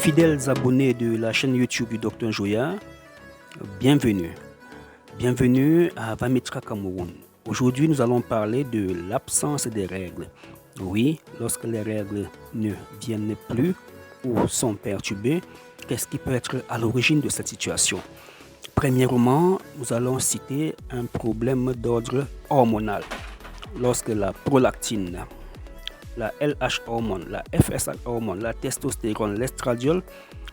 Fidèles abonnés de la chaîne YouTube du Dr Joya, bienvenue. Bienvenue à Vamitra Cameroun. Aujourd'hui, nous allons parler de l'absence des règles. Oui, lorsque les règles ne viennent plus ou sont perturbées, qu'est-ce qui peut être à l'origine de cette situation? Premièrement, nous allons citer un problème d'ordre hormonal. Lorsque la prolactine, la LH hormone, la FSH hormone, la testostérone, l'estradiol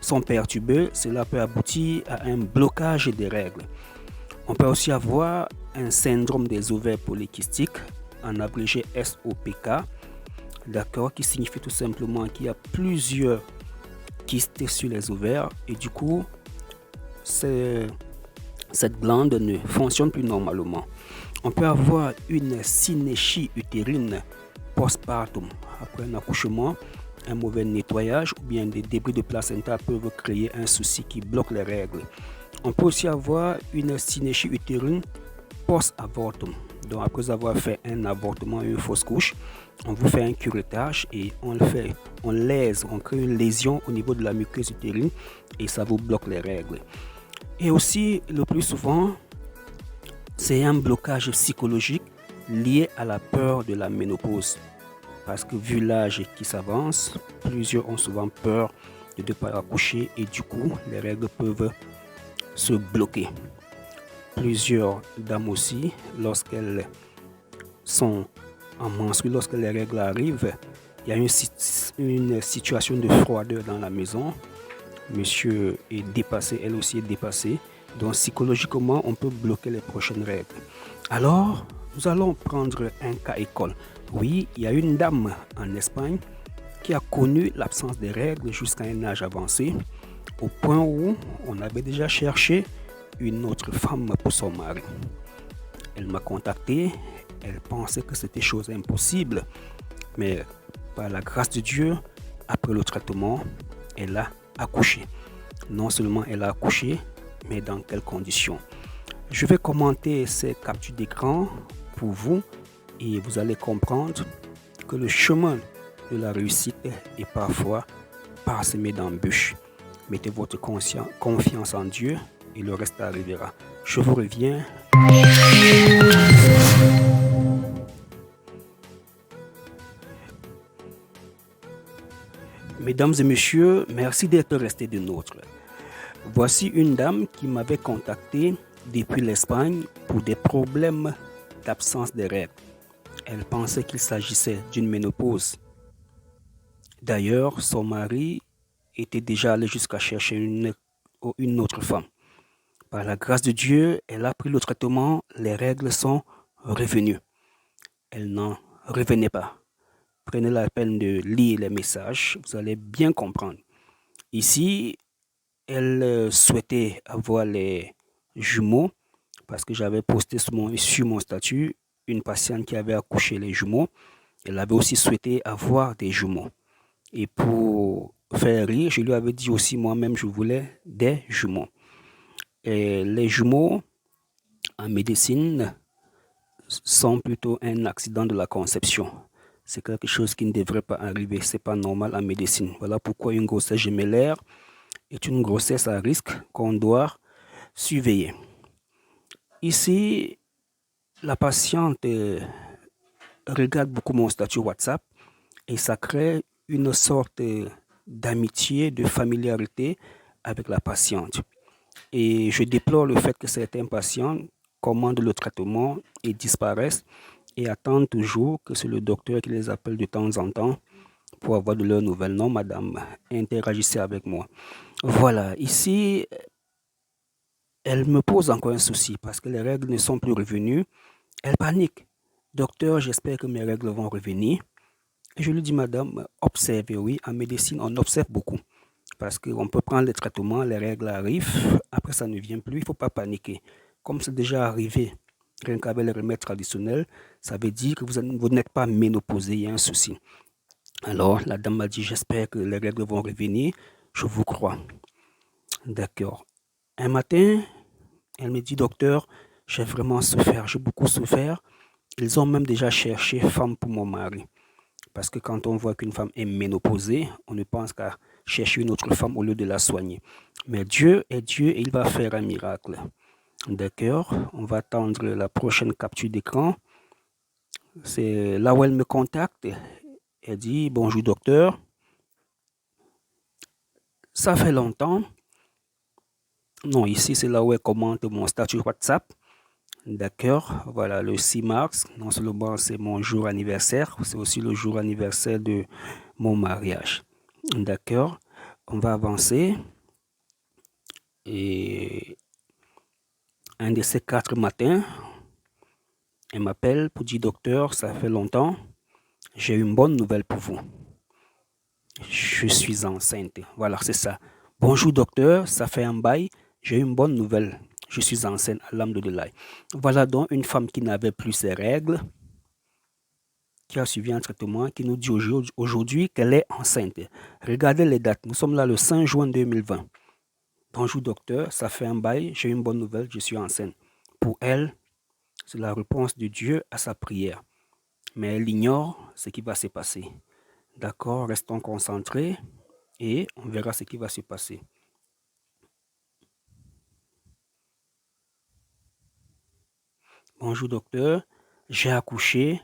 sont perturbés, cela peut aboutir à un blocage des règles. On peut aussi avoir un syndrome des ovaires polykystiques, en abrégé SOPK, d'accord, qui signifie tout simplement qu'il y a plusieurs kystes sur les ovaires et du coup, cette glande ne fonctionne plus normalement. On peut avoir une synéchie utérine postpartum, après un accouchement, un mauvais nettoyage ou bien des débris de placenta peuvent créer un souci qui bloque les règles. On peut aussi avoir une synéchie utérine post-avortum. Donc après avoir fait un avortement, une fausse couche, on vous fait un curettage et on crée une lésion au niveau de la muqueuse utérine et ça vous bloque les règles. Et aussi, le plus souvent, c'est un blocage psychologique lié à la peur de la ménopause. Parce que vu l'âge qui s'avance, plusieurs ont souvent peur de ne pas accoucher et du coup, les règles peuvent se bloquer. Plusieurs dames aussi, lorsqu'elles sont en menstrues, lorsque les règles arrivent, il y a une situation de froideur dans la maison. Monsieur est dépassé, elle aussi est dépassée. Donc psychologiquement, on peut bloquer les prochaines règles. Alors, nous allons prendre un cas école. Oui, il y a une dame en Espagne qui a connu l'absence des règles jusqu'à un âge avancé, au point où on avait déjà cherché une autre femme pour son mari. Elle m'a contacté, elle pensait que c'était chose impossible, mais par la grâce de Dieu, après le traitement, elle a accouché. Non seulement elle a accouché, mais dans quelles conditions? Je vais commenter ces captures d'écran pour vous et vous allez comprendre que le chemin de la réussite est parfois parsemé d'embûches. Mettez votre confiance en Dieu et le reste arrivera. Je vous reviens. Mesdames et messieurs, merci d'être restés de nôtres. Voici une dame qui m'avait contacté depuis l'Espagne pour des problèmes d'absence de règles. Elle pensait qu'il s'agissait d'une ménopause. D'ailleurs, son mari était déjà allé jusqu'à chercher une autre femme. Par la grâce de Dieu, elle a pris le traitement, les règles sont revenues. Elle n'en revenait pas. Prenez la peine de lire les messages, vous allez bien comprendre. Ici, elle souhaitait avoir les jumeaux parce que j'avais posté sur mon statut une patiente qui avait accouché les jumeaux. Elle avait aussi souhaité avoir des jumeaux. Et pour faire rire, je lui avais dit aussi moi-même je voulais des jumeaux. Et les jumeaux en médecine sont plutôt un accident de la conception. C'est quelque chose qui ne devrait pas arriver, c'est pas normal en médecine. Voilà pourquoi une grossesse gémellaire est une grossesse à risque qu'on doit surveiller. Ici, la patiente regarde beaucoup mon statut WhatsApp et ça crée une sorte d'amitié, de familiarité avec la patiente. Et je déplore le fait que certains patients commandent le traitement et disparaissent et attendent toujours que c'est le docteur qui les appelle de temps en temps pour avoir de leurs nouvelles. Non, madame, interagissez avec moi. Voilà, ici, elle me pose encore un souci parce que les règles ne sont plus revenues. Elle panique. Docteur, j'espère que mes règles vont revenir. Et je lui dis, madame, observez, oui, en médecine, on observe beaucoup. Parce qu'on peut prendre les traitements, les règles arrivent, après ça ne vient plus, il ne faut pas paniquer. Comme c'est déjà arrivé, rien qu'avec les remèdes traditionnels, ça veut dire que vous n'êtes pas ménopausé, il y a un souci. Alors, la dame m'a dit, j'espère que les règles vont revenir, je vous crois. D'accord. Un matin, elle me dit, docteur, j'ai vraiment souffert, j'ai beaucoup souffert. Ils ont même déjà cherché femme pour mon mari. Parce que quand on voit qu'une femme est ménopausée, on ne pense qu'à chercher une autre femme au lieu de la soigner. Mais Dieu est Dieu et il va faire un miracle. D'accord, on va attendre la prochaine capture d'écran. C'est là où elle me contacte. Elle dit, bonjour docteur, ça fait longtemps. Non, ici c'est là où elle commente mon statut WhatsApp. D'accord, voilà, le 6 mars, non seulement c'est mon jour anniversaire, c'est aussi le jour anniversaire de mon mariage. D'accord, on va avancer. Et un de ces 4 matins, elle m'appelle pour dire, docteur, ça fait longtemps, j'ai une bonne nouvelle pour vous. Je suis enceinte. Voilà, c'est ça. Bonjour docteur, ça fait un bail, j'ai une bonne nouvelle. Je suis enceinte, alhamdoulilah. Voilà donc une femme qui n'avait plus ses règles, qui a suivi un traitement, qui nous dit aujourd'hui qu'elle est enceinte. Regardez les dates, nous sommes là le 5 juin 2020. Bonjour docteur, ça fait un bail, j'ai une bonne nouvelle, je suis enceinte. Pour elle, c'est la réponse de Dieu à sa prière. Mais elle ignore ce qui va se passer. D'accord, restons concentrés et on verra ce qui va se passer. Bonjour docteur, j'ai accouché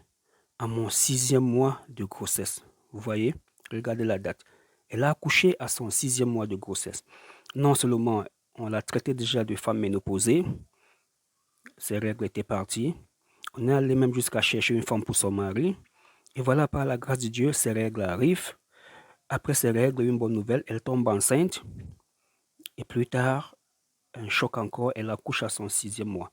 à mon 6e mois de grossesse. Vous voyez, regardez la date. Elle a accouché à son 6e mois de grossesse. Non seulement on l'a traité déjà de femme ménopausée, ses règles étaient parties. On est allé même jusqu'à chercher une femme pour son mari. Et voilà, par la grâce de Dieu, ces règles arrivent. Après ces règles, une bonne nouvelle, elle tombe enceinte. Et plus tard, un choc encore, elle accouche à son 6e mois.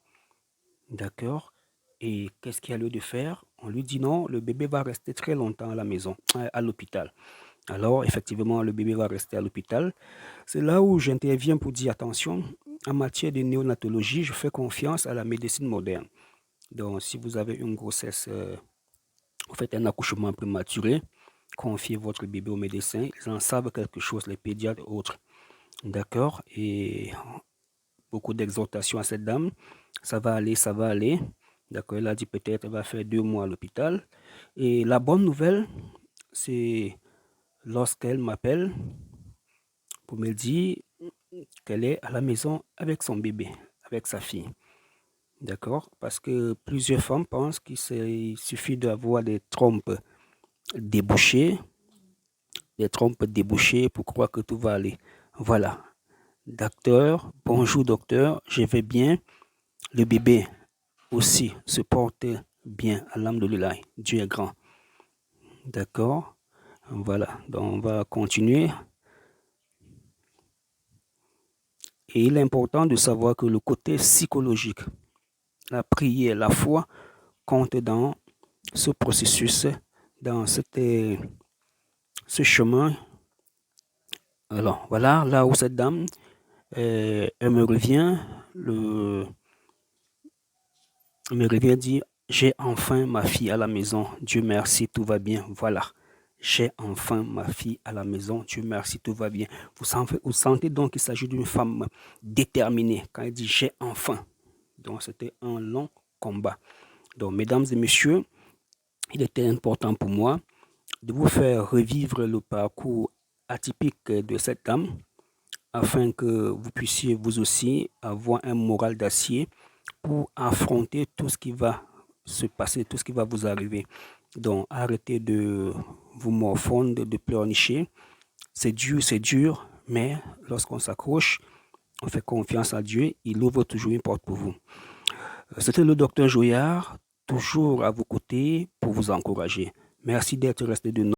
D'accord? Et qu'est-ce qu'il y a lieu de faire? On lui dit non, le bébé va rester très longtemps à la maison, à l'hôpital. Alors, effectivement, le bébé va rester à l'hôpital. C'est là où j'interviens pour dire attention, en matière de néonatologie, je fais confiance à la médecine moderne. Donc, si vous avez une grossesse, vous faites un accouchement prématuré, confiez votre bébé au médecin, ils en savent quelque chose, les pédiatres et autres. D'accord? Et beaucoup d'exhortations à cette dame. Ça va aller, ça va aller. D'accord? Elle a dit peut-être qu'elle va faire 2 mois à l'hôpital. Et la bonne nouvelle, c'est lorsqu'elle m'appelle pour me dire qu'elle est à la maison avec son bébé, avec sa fille. D'accord? Parce que plusieurs femmes pensent qu'il suffit d'avoir des trompes débouchées pour croire que tout va aller. Voilà. Docteur, bonjour docteur, je vais bien. Le bébé aussi se porte bien, alhamdoulilah. Dieu est grand. D'accord? Voilà. Donc on va continuer. Et il est important de savoir que le côté psychologique, la prière, la foi compte dans ce processus, dans ce chemin. Alors voilà, là où cette dame, elle me revient, dire, j'ai enfin ma fille à la maison, Dieu merci, tout va bien, voilà. J'ai enfin ma fille à la maison, Dieu merci, tout va bien. Vous sentez donc qu'il s'agit d'une femme déterminée quand elle dit j'ai enfin. Donc c'était un long combat. Donc mesdames et messieurs, il était important pour moi de vous faire revivre le parcours atypique de cette dame afin que vous puissiez vous aussi avoir un moral d'acier pour affronter tout ce qui va se passer, tout ce qui va vous arriver. Donc arrêtez de vous morfondre, de pleurnicher. C'est dur, mais lorsqu'on s'accroche, on fait confiance à Dieu, il ouvre toujours une porte pour vous. C'était le docteur Joyard, toujours à vos côtés pour vous encourager. Merci d'être resté de nous.